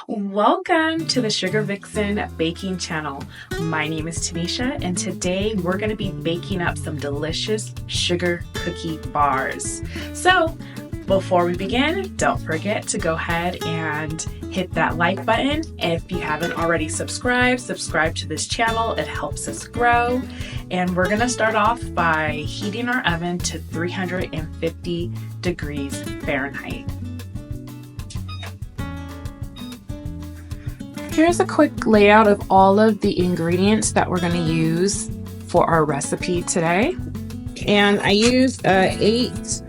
Welcome to the Sugar Vixen Baking Channel. My name is Tanisha, and today we're going to be baking up some delicious sugar cookie bars. So before we begin, don't forget to go ahead and hit that like button. If you haven't already subscribe to this channel. It helps us grow. And we're going to start off by heating our oven to 350 degrees Fahrenheit. Here's a quick layout of all of the ingredients that we're going to use for our recipe today. And I used a 8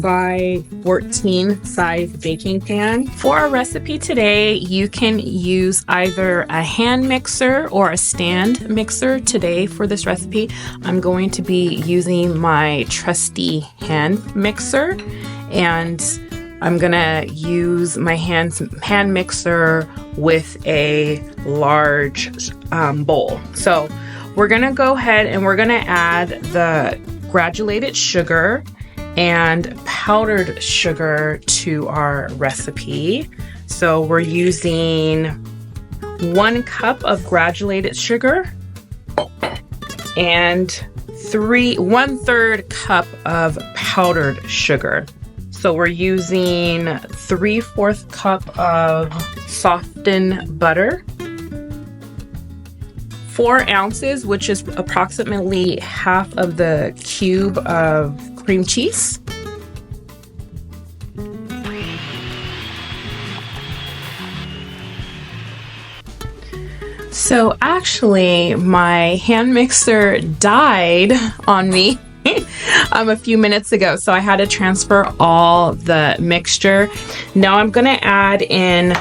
by 14 size baking pan. For our recipe today, you can use either a hand mixer or a stand mixer. Today for this recipe, I'm going to be using my trusty hand mixer, and I'm gonna use my hand mixer with a large bowl. So we're gonna go ahead and we're gonna add the granulated sugar and powdered sugar to our recipe. So we're using 1 cup of granulated sugar and 1/3 cup of powdered sugar. So we're using 3/4 cup of softened butter, 4 ounces, which is approximately half of the cube of cream cheese, so actually my hand mixer died on me a few minutes ago, so I had to transfer all the mixture. Now I'm gonna add in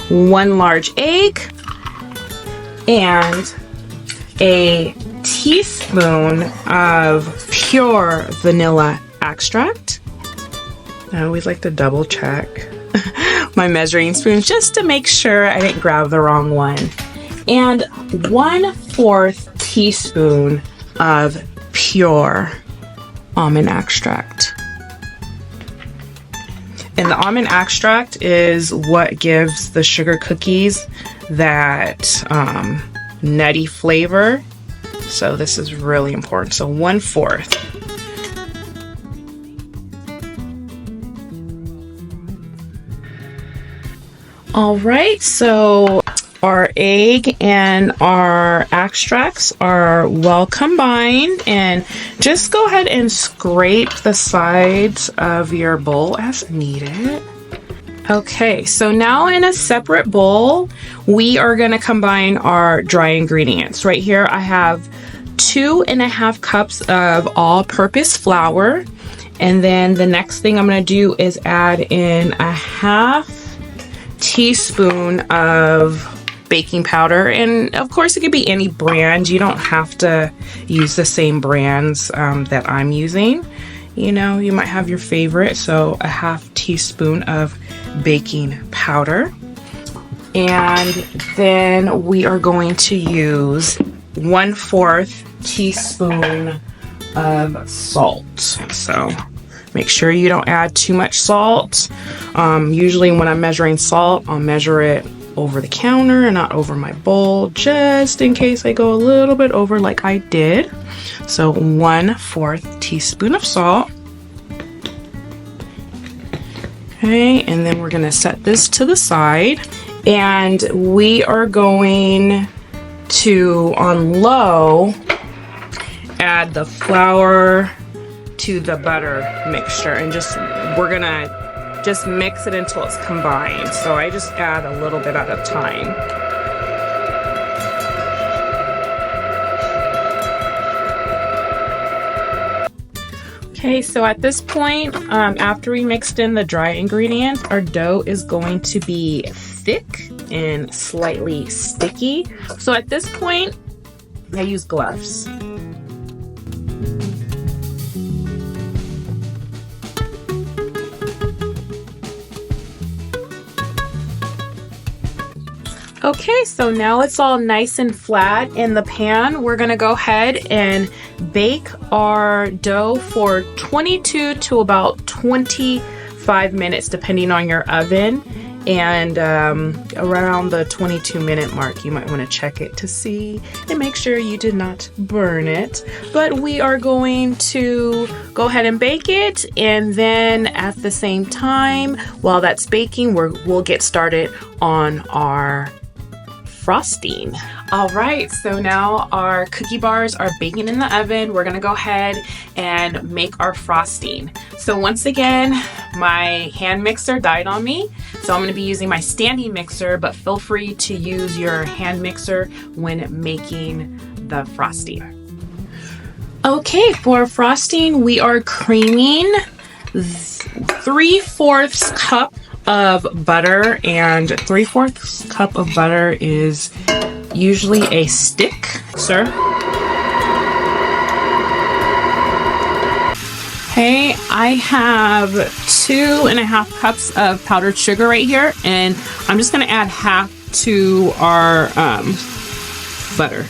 1 large egg and a teaspoon of pure vanilla extract. I always like to double check my measuring spoons just to make sure I didn't grab the wrong one. And 1/4 teaspoon of pure almond extract. And the almond extract is what gives the sugar cookies that nutty flavor. So this is really important. So 1/4. All right, so our egg and our extracts are well combined, and just go ahead and scrape the sides of your bowl as needed. Okay, so now in a separate bowl, we are going to combine our dry ingredients. Right here I have 2.5 cups of all-purpose flour, and then the next thing I'm going to do is add in a 1/2 teaspoon of baking powder, and of course it could be any brand. You don't have to use the same brands that I'm using. You know, you might have your favorite. So a 1/2 teaspoon of baking powder, and then we are going to use 1/4 teaspoon of salt. So make sure you don't add too much salt. Usually when I'm measuring salt, I'll measure it over the counter and not over my bowl, just in case I go a little bit over like I did. So 1/4 teaspoon of salt. Okay, and then we're gonna set this to the side, and we are going to, on low, add the flour to the butter mixture, and we're gonna just mix it until it's combined. So I just add a little bit at a time. Okay, so at this point, after we mixed in the dry ingredients, our dough is going to be thick and slightly sticky. So at this point, I use gloves. Okay, so now it's all nice and flat in the pan. We're gonna go ahead and bake our dough for 22 to about 25 minutes, depending on your oven. and around the 22-minute mark you might want to check it to see and make sure you did not burn it. But we are going to go ahead and bake it, and then at the same time while that's baking we'll get started on our frosting. All right, so now our cookie bars are baking in the oven. We're gonna go ahead and make our frosting. So once again, my hand mixer died on me, so I'm gonna be using my standing mixer, but feel free to use your hand mixer when making the frosting. Okay, for frosting, we are creaming 3/4 cup of butter, and 3/4 cup of butter is usually a stick, sir. Okay, I have 2.5 cups of powdered sugar right here, and I'm just gonna add half to our butter.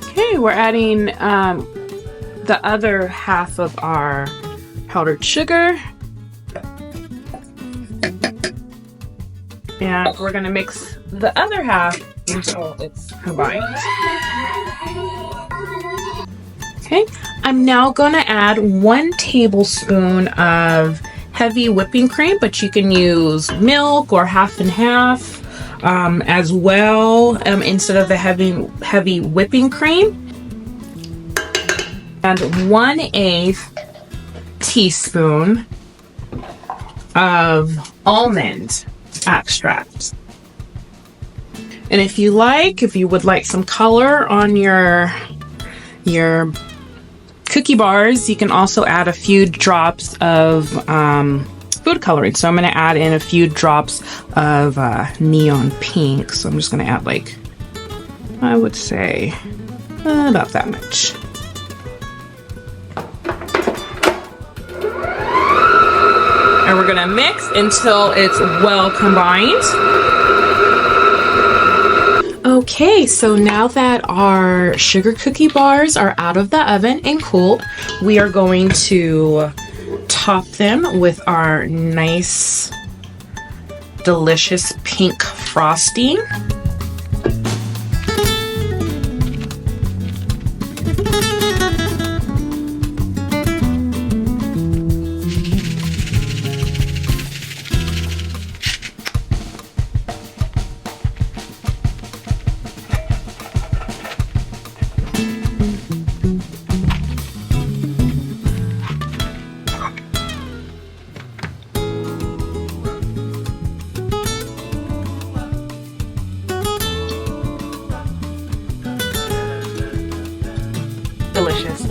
Okay, we're adding the other half of our powdered sugar, and we're going to mix the other half until it's combined. Okay, I'm now going to add 1 tablespoon of heavy whipping cream, but you can use milk or half and half as well instead of the heavy whipping cream, and 1/8 teaspoon of almond extract. And if you would like some color on your cookie bars, you can also add a few drops of food coloring. So I'm going to add in a few drops of neon pink. So I'm just going to add, like, I would say about that much. And we're gonna mix until it's well combined. Okay, so now that our sugar cookie bars are out of the oven and cooled, we are going to top them with our nice, delicious pink frosting. Delicious.